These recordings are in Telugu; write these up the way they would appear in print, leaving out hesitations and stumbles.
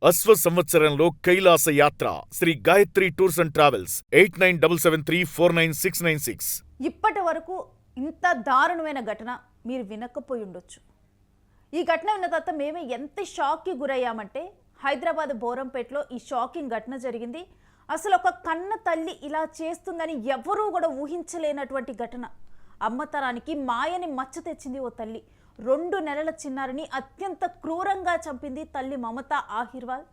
అశ్వ సంవత్సరంలో కైలాస యాత్ర Shri Gayatri tours and travels 8977349696. ఇప్పటి వరకు ఇంత దారుణమైన ఘటన మీరు వినకపోయి ఉండొచ్చు. ఈ ఘటన విన్న తర్వాత మేమే ఎంత షాక్కి గురయ్యామంటే, హైదరాబాద్ బోరంపేటలో ఈ షాకింగ్ ఘటన జరిగింది. అసలు ఒక కన్న తల్లి ఇలా చేస్తుందని ఎవరూ కూడా ఊహించలేనటువంటి ఘటన. అమ్మతనానికి మాయని మచ్చ తెచ్చింది ఓ తల్లి. 2 నెలల చిన్నారిని అత్యంత క్రూరంగా చంపింది తల్లి మమతా ఆహిర్వాల్.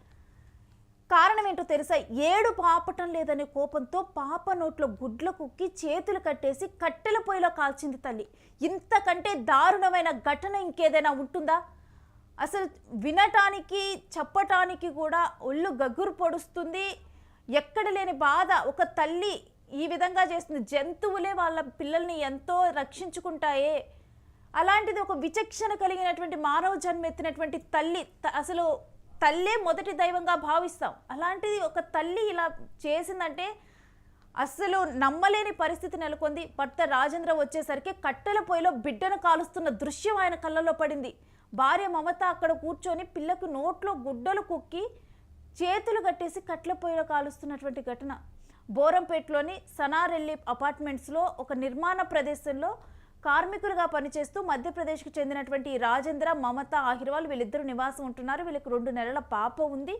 కారణం ఏంటో తెలుసా? ఏడుపు ఆపటం లేదనే కోపంతో పాప నోట్లో గుడ్ల కుక్కి చేతులు కట్టేసి కట్టెల పొయ్యిలో కాల్చింది తల్లి. ఇంతకంటే దారుణమైన ఘటన ఇంకేదైనా ఉంటుందా? అసలు వినటానికి చెప్పటానికి కూడా ఒళ్ళు గగ్గురు పొడుస్తుంది. ఎక్కడ లేని బాధ. ఒక తల్లి ఈ విధంగా చేస్తుంది. జంతువులే వాళ్ళ పిల్లల్ని ఎంతో రక్షించుకుంటాయే, అలాంటిది ఒక విచక్షణ కలిగినటువంటి మానవ జన్మెత్తినటువంటి తల్లి, అసలు తల్లే మొదటి దైవంగా భావిస్తాం. అలాంటిది ఒక తల్లి ఇలా చేసిందంటే అసలు నమ్మలేని పరిస్థితి నెలకొంది. భర్త రాజేంద్ర వచ్చేసరికి కట్టెల పొయ్యిలో బిడ్డను కాలుస్తున్న దృశ్యం ఆయన కళ్ళలో పడింది. భార్య మమత అక్కడ కూర్చొని పిల్లకు నోట్లో గుడ్డలు కుక్కి చేతులు కట్టేసి కట్టెల పొయ్యిలో కాలుస్తున్నటువంటి ఘటన. బోరంపేటలోని సనారెల్లి అపార్ట్మెంట్స్లో ఒక నిర్మాణ ప్రదేశంలో కార్మికులుగా పనిచేస్తూ మధ్యప్రదేశ్కు చెందినటువంటి రాజేంద్ర, మమతా ఆహిర్వాల్ వీళ్ళిద్దరూ నివాసం ఉంటున్నారు. వీళ్ళకి 2 నెలల పాప ఉంది.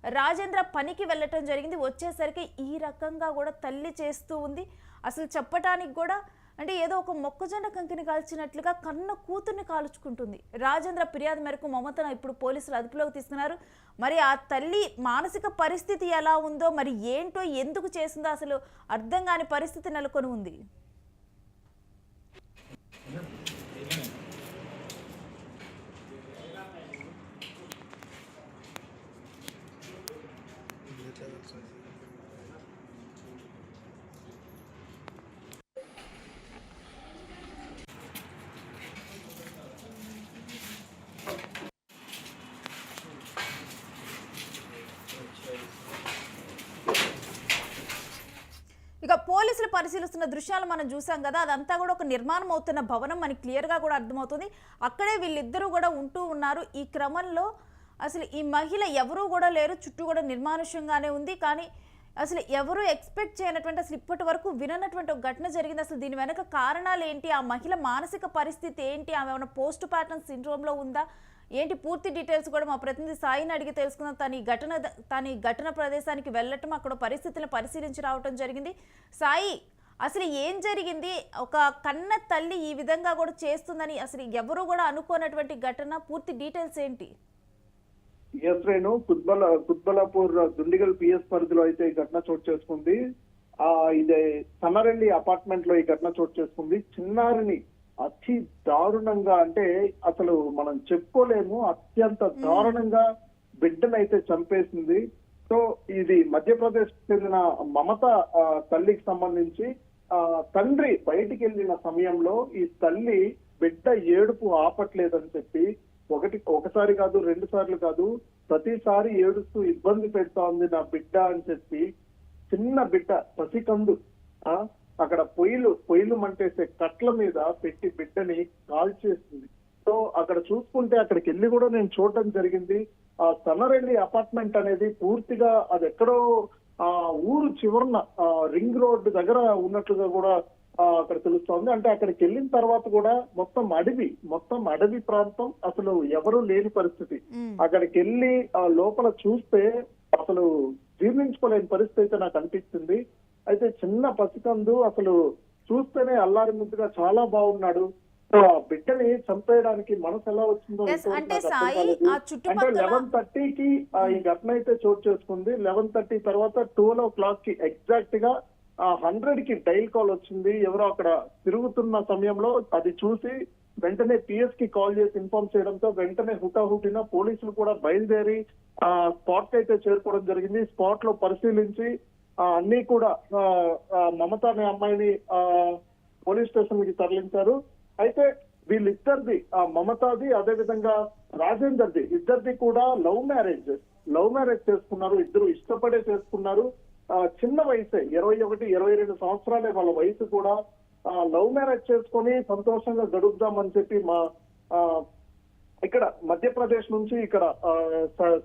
రాజేంద్ర పనికి వెళ్ళటం జరిగింది. వచ్చేసరికి ఈ రకంగా కూడా తల్లి చేస్తూ ఉంది. అసలు చెప్పటానికి కూడా అంటే ఏదో ఒక మొక్కజొన్న కంకిని కాల్చినట్లుగా కన్న కూతుర్ని కాల్చుకుంటుంది. రాజేంద్ర ఫిర్యాదు మేరకు మమతను ఇప్పుడు పోలీసులు అదుపులోకి తీసుకున్నారు. మరి ఆ తల్లి మానసిక పరిస్థితి ఎలా ఉందో, మరి ఏంటో, ఎందుకు చేసిందో అసలు అర్థం కాని పరిస్థితి నెలకొని ఉంది. ఇక పోలీసులు పరిశీలిస్తున్న దృశ్యాలు మనం చూసాం కదా, అదంతా కూడా ఒక నిర్మాణం అవుతున్న భవనం మనకి క్లియర్గా కూడా అర్థమవుతుంది. అక్కడే వీళ్ళిద్దరూ కూడా ఉంటూ ఉన్నారు. ఈ క్రమంలో అసలు ఈ మహిళ ఎవరూ కూడా లేరు, చుట్టూ కూడా నిర్మానుష్యంగానే ఉంది. కానీ అసలు ఎవరూ ఎక్స్పెక్ట్ చేయనటువంటి, అసలు ఇప్పటి వరకు విననటువంటి ఒక ఘటన జరిగింది. అసలు దీని వెనక కారణాలు ఏంటి, ఆ మహిళ మానసిక పరిస్థితి ఏంటి, ఆమె ఏమైనా పోస్ట్ పార్టమ్ సిండ్రోమ్లో ఉందా ఏంటి, పూర్తి డీటెయిల్స్ కూడా మా ప్రతినిధి సాయిని అడిగి తెలుసుకుందాం. తన ఘటన ప్రదేశానికి వెళ్ళటం, అక్కడ పరిస్థితులను పరిశీలించి రావటం జరిగింది. సాయి, అసలు ఏం జరిగింది? ఒక కన్న తల్లి ఈ విధంగా కూడా చేస్తుందని అసలు ఎవరు కూడా అనుకోనటువంటి ఘటన, పూర్తి డీటెయిల్స్ ఏంటి? రేణు, కుత్బలాపూర్ దుండిగల్ పిఎస్ పరిధిలో అయితే ఈ ఘటన చోటు చేసుకుంది. ఇదే సన్నరెల్లి అపార్ట్మెంట్ లో ఈ ఘటన చోటు చేసుకుంది. చిన్నారిని అతి దారుణంగా, అంటే అసలు మనం చెప్పుకోలేము, అత్యంత దారుణంగా బిడ్డనైతే చంపేసింది. సో ఇది మధ్యప్రదేశ్ చెందిన మమత తల్లికి సంబంధించి తండ్రి బయటికి వెళ్ళిన సమయంలో ఈ తల్లి బిడ్డ ఏడుపు ఆపట్లేదని చెప్పి ఒకసారి కాదు, 2 సార్లు కాదు, ప్రతిసారి ఏడుస్తూ ఇబ్బంది పెడతా ఉంది నా బిడ్డ అని చెప్పి, చిన్న బిడ్డ పసికందు అక్కడ పొయ్యిలు మంటేసే కట్ల మీద పెట్టి బిడ్డని కాల్చేస్తుంది. సో అక్కడ చూసుకుంటే అక్కడికి వెళ్ళి కూడా నేను చూడటం జరిగింది. ఆ సన్నరెల్లి అపార్ట్మెంట్ అనేది పూర్తిగా అది ఎక్కడో ఊరు చివరన రింగ్ రోడ్ దగ్గర ఉన్నట్లుగా కూడా అక్కడ తెలుస్తోంది. అంటే అక్కడికి వెళ్ళిన తర్వాత కూడా మొత్తం అడవి ప్రాంతం, అసలు ఎవరు లేని పరిస్థితి. అక్కడికి వెళ్ళి లోపల చూస్తే అసలు జీర్ణించుకోలేని పరిస్థితి అయితే నాకు అనిపించింది. అయితే చిన్న పసికందు అసలు చూస్తేనే అల్లారి ముద్దుగా చాలా బాగున్నాడు. బిడ్డని చంపేయడానికి మనసు ఎలా వచ్చిందో అంటే 11:30కి ఈ ఘటన అయితే చోటు చేసుకుంది. 11:30 తర్వాత 12 o'clock ఎగ్జాక్ట్ గా 100కి డైల్ కాల్ వచ్చింది. ఎవరో అక్కడ తిరుగుతున్న సమయంలో అది చూసి వెంటనే పిఎస్ కి కాల్ చేసి ఇన్ఫార్మ్ చేయడంతో వెంటనే హుటాహుటిన పోలీసులు కూడా బయలుదేరి స్పాట్ అయితే చేరుకోవడం జరిగింది. స్పాట్ లో పరిశీలించి అన్ని కూడా మమత అనే అమ్మాయిని పోలీస్ స్టేషన్ కి తరలించారు. అయితే వీళ్ళిద్దరిది, మమతాది అదే విధంగా రాజేందర్ది, ఇద్దరిది కూడా లవ్ మ్యారేజ్ చేసుకున్నారు. ఇద్దరు ఇష్టపడే చేసుకున్నారు. చిన్న వయసే, 21-22 సంవత్సరాలే వాళ్ళ వయసు కూడా. లవ్ మ్యారేజ్ చేసుకొని సంతోషంగా గడుపుదామని చెప్పి ఇక్కడ మధ్యప్రదేశ్ నుంచి ఇక్కడ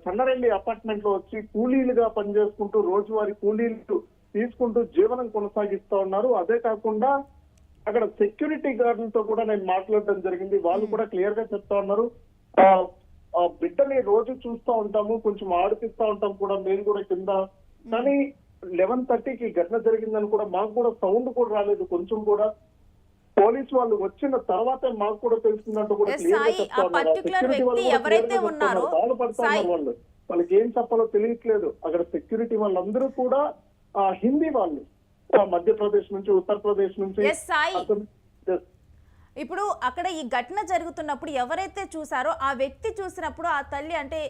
సన్నరెల్లి అపార్ట్మెంట్ లో వచ్చి కూలీలుగా పనిచేసుకుంటూ రోజువారీ కూలీలు తీసుకుంటూ జీవనం కొనసాగిస్తా ఉన్నారు. అదే కాకుండా అక్కడ సెక్యూరిటీ గార్డులతో కూడా నేను మాట్లాడడం జరిగింది. వాళ్ళు కూడా క్లియర్ గా చెప్తా ఉన్నారు, ఆ బిడ్డని రోజు చూస్తూ ఉంటాము, కొంచెం ఆడిపిస్తా ఉంటాం కూడా మేము కూడా కింద, కానీ 11:30కి ఘటన జరిగిందని కూడా మాకు కూడా సౌండ్ కూడా రాలేదు కొంచెం కూడా. పోలీసు వాళ్ళు వచ్చిన తర్వాత మాకు కూడా తెలిసిందంటూ కూడా క్లియర్ గా చెప్తా ఉన్నారు. సెక్యూరిటీ వాళ్ళు బాధపడతా ఉన్నారు, వాళ్ళకి ఏం చెప్పాలో తెలియట్లేదు. అక్కడ సెక్యూరిటీ వాళ్ళందరూ కూడా హిందీ వాళ్ళు, మధ్యప్రదేశ్ నుంచి, ఉత్తరప్రదేశ్ నుంచి. ఇప్పుడు అక్కడ ఈ ఘటన జరుగుతున్నప్పుడు ఎవరైతే చూసారో ఆ వ్యక్తి చూసినప్పుడు ఆ తల్లి అంటే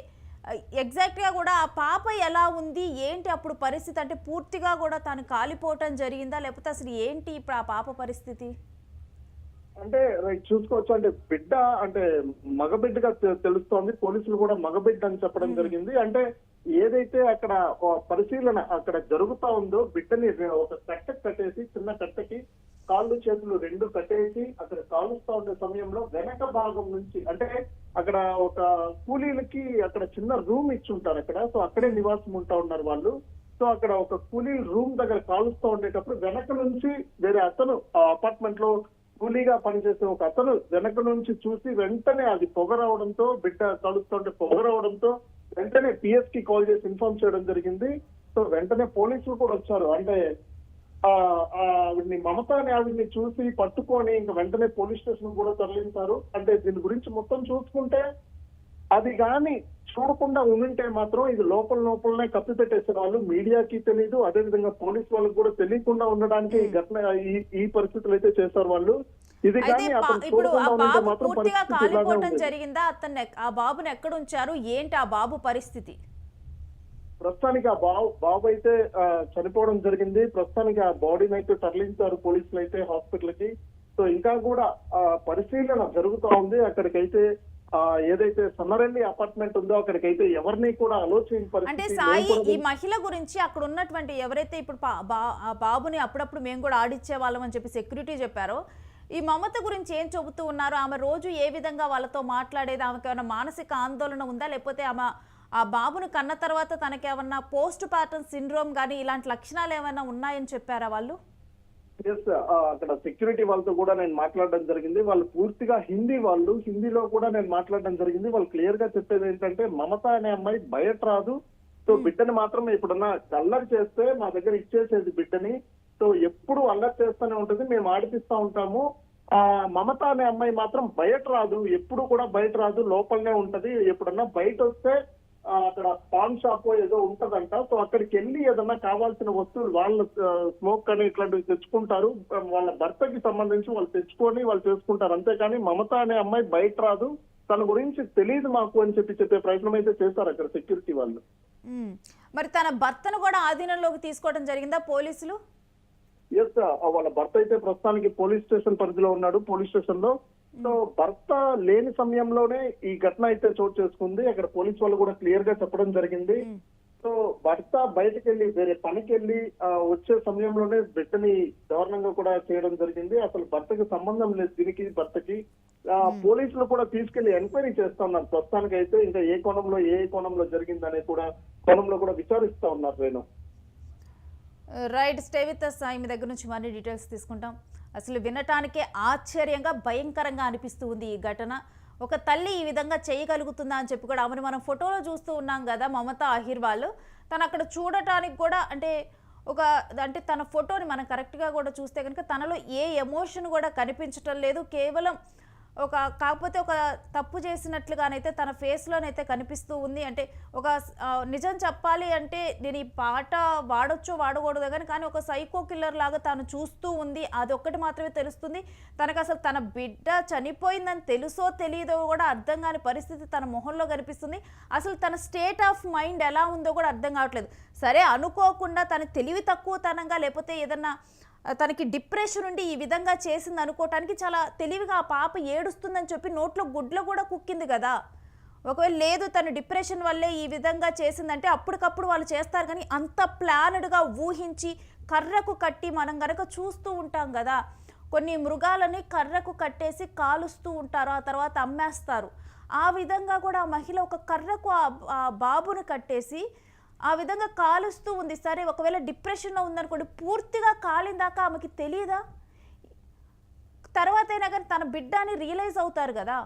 ఎగ్జాక్ట్ గా కూడా ఆ పాప ఎలా ఉంది ఏంటి అప్పుడు పరిస్థితి, అంటే పూర్తిగా కూడా తాను కాలిపోవటం జరిగిందా లేకపోతే అసలు ఏంటి ఇప్పుడు ఆ పాప పరిస్థితి? అంటే చూసుకోవచ్చు, అంటే బిడ్డ అంటే మగబిడ్డగా తెలుస్తోంది. పోలీసులు కూడా మగబిడ్డ అని చెప్పడం జరిగింది. అంటే ఏదైతే అక్కడ పరిశీలన అక్కడ జరుగుతా ఉందో, బిడ్డని ఒక కట్టెకి కట్టేసి, చిన్న కట్టెకి కాళ్ళు చేతులు రెండు కట్టేసి అక్కడ కాలుస్తా ఉండే సమయంలో వెనక భాగం నుంచి, అంటే అక్కడ ఒక కూలీలకి అక్కడ చిన్న రూమ్ ఇచ్చి ఉంటారు అక్కడ, సో అక్కడే నివాసం ఉంటా ఉన్నారు వాళ్ళు. సో అక్కడ ఒక కూలీ రూమ్ దగ్గర కాలుస్తూ ఉండేటప్పుడు వెనక నుంచి వేరే అతను ఆ అపార్ట్మెంట్ లో కూలీగా పనిచేసే ఒక అతను వెనక నుంచి చూసి వెంటనే అది పొగ రావడంతో, బిడ్డ కలుస్తుంటే పొగ రావడంతో వెంటనే పిఎస్ కి కాల్ చేసి ఇన్ఫార్మ్ చేయడం జరిగింది. సో వెంటనే పోలీసులు కూడా వచ్చారు. అంటే ఆవిడ్ని, మమత అనే ఆవిడ్ని చూసి పట్టుకొని ఇంకా వెంటనే పోలీస్ స్టేషన్ కూడా తరలించారు. అంటే దీని గురించి మొత్తం చూసుకుంటే అది కానీ చూడకుండా ఉంటే మాత్రం ఇది లోపలనే కప్పిపెట్టేసే వాళ్ళు, మీడియాకి తెలీదు, అదే విధంగా పోలీస్ వాళ్ళకి కూడా తెలియకుండా ఉండడానికి ఈ ఘటన ఈ పరిస్థితులు అయితే చేశారు వాళ్ళు. ఇది కానీ ఇప్పుడు ఆ బాబు పూర్తిగా కాలిపోవటం జరిగిందా? అతన్ని ఆ బాబుని ఎక్కడ ఉంచారు, ఏంటి ఆ బాబు పరిస్థితి? ప్రస్తుతానికి ఆ బాబు అయితే చనిపోవడం జరిగింది. ప్రస్తుతానికి ఆ బాడీని అయితే తరలించారు పోలీసులు అయితే హాస్పిటల్ కి. సో ఇంకా కూడా పరిశీలన జరుగుతూ ఉంది. అక్కడికైతే ఏదైతే సన్నరెల్లి అపార్ట్మెంట్ ఉందో అక్కడికైతే ఎవరిని కూడా ఆలోచించిన పరిస్థితి. అంటే సాయి, ఈ మహిళ గురించి అక్కడ ఉన్నటువంటి ఎవరైతే ఇప్పుడు బాబుని అప్పుడప్పుడు మేము కూడా ఆడిచ్చే వాళ్ళం అని చెప్పి సెక్యూరిటీ చెప్పారో, ఈ మమత గురించి ఏం చెబుతూ ఉన్నారు? ఆమె రోజు ఏ విధంగా వాళ్ళతో మాట్లాడేది? ఆమెకి ఏమైనా మానసిక ఆందోళన ఉందా, లేకపోతే ఆమె ఆ బాబును కన్న తర్వాత తనకేమన్నా పోస్ట్ పార్టమ్ సిండ్రోమ్ కానీ ఇలాంటి లక్షణాలు ఏమైనా ఉన్నాయని చెప్పారా వాళ్ళు? అక్కడ సెక్యూరిటీ వాళ్ళతో కూడా నేను మాట్లాడడం జరిగింది. వాళ్ళు పూర్తిగా హిందీ వాళ్ళు, హిందీలో కూడా నేను మాట్లాడడం జరిగింది. వాళ్ళు క్లియర్ గా చెప్పేది ఏంటంటే, మమత అనే అమ్మాయి బయట రాదు, సో బిడ్డని మాత్రం ఎప్పుడన్నా అల్లరి చేస్తే మా దగ్గర ఇచ్చేసేది బిడ్డని, సో ఎప్పుడు అల్లరి చేస్తూనే ఉంటుంది, మేము ఆడిపిస్తా ఉంటాము. మమత అనే అమ్మాయి మాత్రం బయట రాదు, ఎప్పుడు కూడా బయట రాదు, లోపలనే ఉంటది. ఎప్పుడన్నా బయట వస్తే అక్కడ పాన్ షాప్ ఏదో ఉంటదంట, సో అక్కడికి వెళ్ళి ఏదన్నా కావాల్సిన వస్తువులు వాళ్ళు స్మోక్ అని ఇట్లాంటివి తెచ్చుకుంటారు, వాళ్ళ భర్తకి సంబంధించి వాళ్ళు తెచ్చుకొని వాళ్ళు చేసుకుంటారు. అంతేకాని మమత అనే అమ్మాయి బయట రాదు, తన గురించి తెలియదు మాకు అని చెప్పే ప్రయత్నం అయితే చేస్తారు అక్కడ సెక్యూరిటీ వాళ్ళు. మరి తన భర్తను కూడా ఆధీనంలోకి తీసుకోవడం జరిగిందా పోలీసులు? ఎస్, వాళ్ళ భర్త అయితే ప్రస్తుతానికి పోలీస్ స్టేషన్ పరిధిలో ఉన్నాడు, పోలీస్ స్టేషన్ లో. సో భర్త లేని సమయంలోనే ఈ ఘటన అయితే చోటు చేసుకుంది. అక్కడ పోలీస్ వాళ్ళు కూడా క్లియర్ గా చెప్పడం జరిగింది. సో భర్త బయటకు వెళ్ళి వేరే పనికి వెళ్ళి వచ్చే సమయంలోనే బిడ్డని దారుణంగా కూడా చేయడం జరిగింది. అసలు భర్తకి సంబంధం లేదు దీనికి, భర్తకి. పోలీసులు కూడా తీసుకెళ్లి ఎంక్వైరీ చేస్తా ఉన్నారు ప్రస్తుతానికి అయితే. ఇంకా ఏ కోణంలో జరిగిందనే కూడా కోణంలో కూడా విచారిస్తా ఉన్నారు. నేను right, stay with us Sai, మీ దగ్గర నుంచి మరిన్ని డీటెయిల్స్ తీసుకుంటాం. అసలు వినటానికే ఆశ్చర్యంగా భయంకరంగా అనిపిస్తూ ఉంది ఈ ఘటన. ఒక తల్లి ఈ విధంగా చేయగలుగుతుందా అని చెప్పి కూడా ఆమెను మనం ఫోటోలో చూస్తూ ఉన్నాం కదా, మమత అహిర్వాల్. తను అక్కడ చూడటానికి కూడా అంటే తన ఫోటోని మనం కరెక్ట్గా కూడా చూస్తే కనుక తనలో ఏ ఎమోషన్ కూడా కనిపించటం లేదు. కేవలం కాకపోతే ఒక తప్పు చేసినట్లుగానైతే తన ఫేస్లోనైతే కనిపిస్తూ ఉంది. అంటే నిజం చెప్పాలి అంటే నేను ఈ పాట వాడొచ్చో వాడకూడదు కానీ ఒక సైకో కిల్లర్ లాగా తాను చూస్తూ ఉంది. అదొక్కటి మాత్రమే తెలుస్తుంది. తనకు అసలు తన బిడ్డ చనిపోయిందని తెలుసో తెలియదో కూడా అర్థం కాని పరిస్థితి తన మొహంలో కనిపిస్తుంది. అసలు తన స్టేట్ ఆఫ్ మైండ్ ఎలా ఉందో కూడా అర్థం కావట్లేదు. సరే, అనుకోకుండా తన తెలివి తక్కువతనంగా లేకపోతే ఏదన్నా తనకి డిప్రెషన్ ఉండి ఈ విధంగా చేసింది అనుకోవటానికి చాలా తెలివిగా ఆ పాప ఏడుస్తుందని చెప్పి నోట్లో గుడ్లు కూడా కుక్కింది కదా. ఒకవేళ లేదు తను డిప్రెషన్ వల్లే ఈ విధంగా చేసిందంటే అప్పటికప్పుడు వాళ్ళు చేస్తారు, కానీ అంత ప్లాన్డ్గా ఊహించి కర్రకు కట్టి మనం కనుక చూస్తూ ఉంటాం కదా. కొన్ని మృగాలని కర్రకు కట్టేసి కాలుస్తూ ఉంటారు, ఆ తర్వాత అమ్మేస్తారు. ఆ విధంగా కూడా ఆ మహిళ ఒక కర్రకు ఆ బాబును కట్టేసి ఆ విధంగా కాలుస్తూ ఉంది. సరే ఒకవేళ డిప్రెషన్లో ఉందనుకోండి, పూర్తిగా కాలిందాకా ఆమెకి తెలియదా? తర్వాత అయినా కానీ తన బిడ్డ అని రియలైజ్ అవుతారు కదా.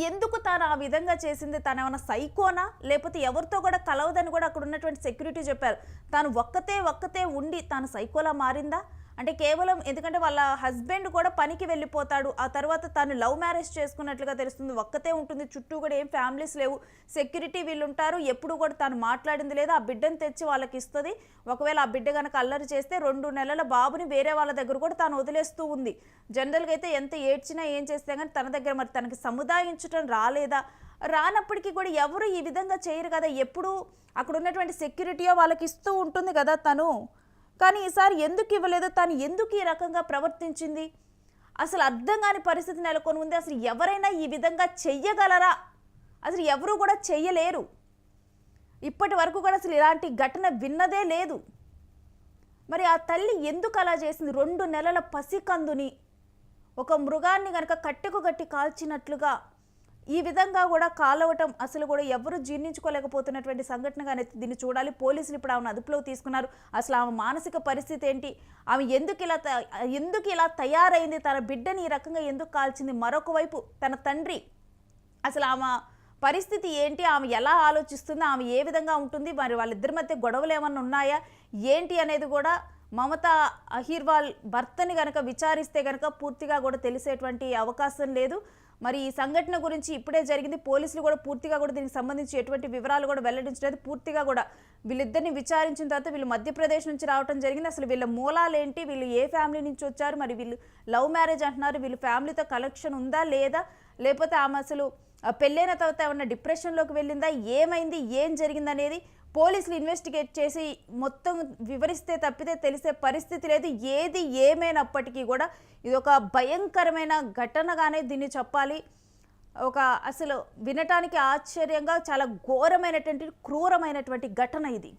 ఎందుకు తాను ఆ విధంగా చేసింది? తను ఏమైనా సైకోనా, లేకపోతే ఎవరితో కూడా కలవదని కూడా అక్కడ ఉన్నటువంటి సెక్యూరిటీ చెప్పారు. తాను ఒక్కతే ఉండి తాను సైకోలా మారిందా అంటే కేవలం ఎందుకంటే వాళ్ళ హస్బెండ్ కూడా పనికి వెళ్ళిపోతాడు. ఆ తర్వాత తను లవ్ మ్యారేజ్ చేసుకున్నట్లుగా తెలుస్తుంది. ఒక్కతే ఉంటుంది, చుట్టూ కూడా ఏం ఫ్యామిలీస్ లేవు, సెక్యూరిటీ వీళ్ళు ఉంటారు. ఎప్పుడు కూడా తాను మాట్లాడింది లేదా, ఆ బిడ్డను తెచ్చి వాళ్ళకి ఇస్తుంది. ఒకవేళ ఆ బిడ్డ కనుక అల్లరి చేస్తే 2 నెలల బాబుని వేరే వాళ్ళ దగ్గర కూడా తాను వదిలేస్తూ ఉంది. జనరల్గా అయితే ఎంత ఏడ్చినా ఏం చేస్తే కానీ తన దగ్గర మరి తనకి సముదాయించడం రాలేదా? రానప్పటికీ కూడా ఎవరు ఈ విధంగా చేయరు కదా. ఎప్పుడు అక్కడ ఉన్నటువంటి సెక్యూరిటీయో వాళ్ళకి ఇస్తూ ఉంటుంది కదా తను. కానీ ఈసారి ఎందుకు ఇవ్వలేదు? తను ఎందుకు ఈ రకంగా ప్రవర్తించింది? అసలు అర్థం కాని పరిస్థితి నెలకొని ఉంది. అసలు ఎవరైనా ఈ విధంగా చెయ్యగలరా? అసలు ఎవరు కూడా చెయ్యలేరు. ఇప్పటి వరకు కూడా అసలు ఇలాంటి ఘటన విన్నదే లేదు. మరి ఆ తల్లి ఎందుకు అలా చేసింది? 2 నెలల పసికందుని ఒక మృగాన్ని కనుక కట్టెకు గట్టి కాల్చినట్లుగా ఈ విధంగా కూడా కాలవటం అసలు కూడా ఎవరు జీర్ణించుకోలేకపోతున్నటువంటి సంఘటనగానే దీన్ని చూడాలి. పోలీసులు ఇప్పుడు ఆమెను అదుపులోకి తీసుకున్నారు. అసలు ఆమె మానసిక పరిస్థితి ఏంటి? ఆమె ఎందుకు ఇలా తయారైంది? తన బిడ్డని ఈ రకంగా ఎందుకు కాల్చింది? మరొక వైపు తన తండ్రి అసలు ఆమె పరిస్థితి ఏంటి? ఆమె ఎలా ఆలోచిస్తుంది? ఆమె ఏ విధంగా ఉంటుంది? మరి వాళ్ళిద్దరి మధ్య గొడవలు ఏమన్నా ఉన్నాయా ఏంటి అనేది కూడా మమతా అహిర్వాల్ భర్తని కనుక విచారిస్తే కనుక పూర్తిగా కూడా తెలిసేటువంటి అవకాశం లేదు. మరి ఈ సంఘటన గురించి ఇప్పుడే జరిగింది. పోలీసులు కూడా పూర్తిగా కూడా దీనికి సంబంధించి ఎటువంటి వివరాలు కూడా వెల్లడించలేదు. పూర్తిగా కూడా వీళ్ళిద్దరిని విచారించిన తర్వాత వీళ్ళు మధ్యప్రదేశ్ నుంచి రావడం జరిగింది. అసలు వీళ్ళ మూలాలు ఏంటి? వీళ్ళు ఏ ఫ్యామిలీ నుంచి వచ్చారు? మరి వీళ్ళు లవ్ మ్యారేజ్ అంటున్నారు. వీళ్ళు ఫ్యామిలీతో కనెక్షన్ ఉందా లేదా? లేకపోతే ఆమె అసలు పెళ్ళైన తర్వాత ఏమన్నా డిప్రెషన్లోకి వెళ్ళిందా? ఏమైంది? ఏం జరిగింది అనేది పోలీసులు ఇన్వెస్టిగేట్ చేసి మొత్తం వివరిస్తే తప్పితే తెలిసే పరిస్థితి లేదు. ఏది ఏమైనప్పటికీ కూడా ఇది ఒక భయంకరమైన ఘటనగానే దీన్ని చెప్పాలి. అసలు వినటానికి ఆశ్చర్యంగా చాలా ఘోరమైనటువంటి క్రూరమైనటువంటి ఘటన ఇది.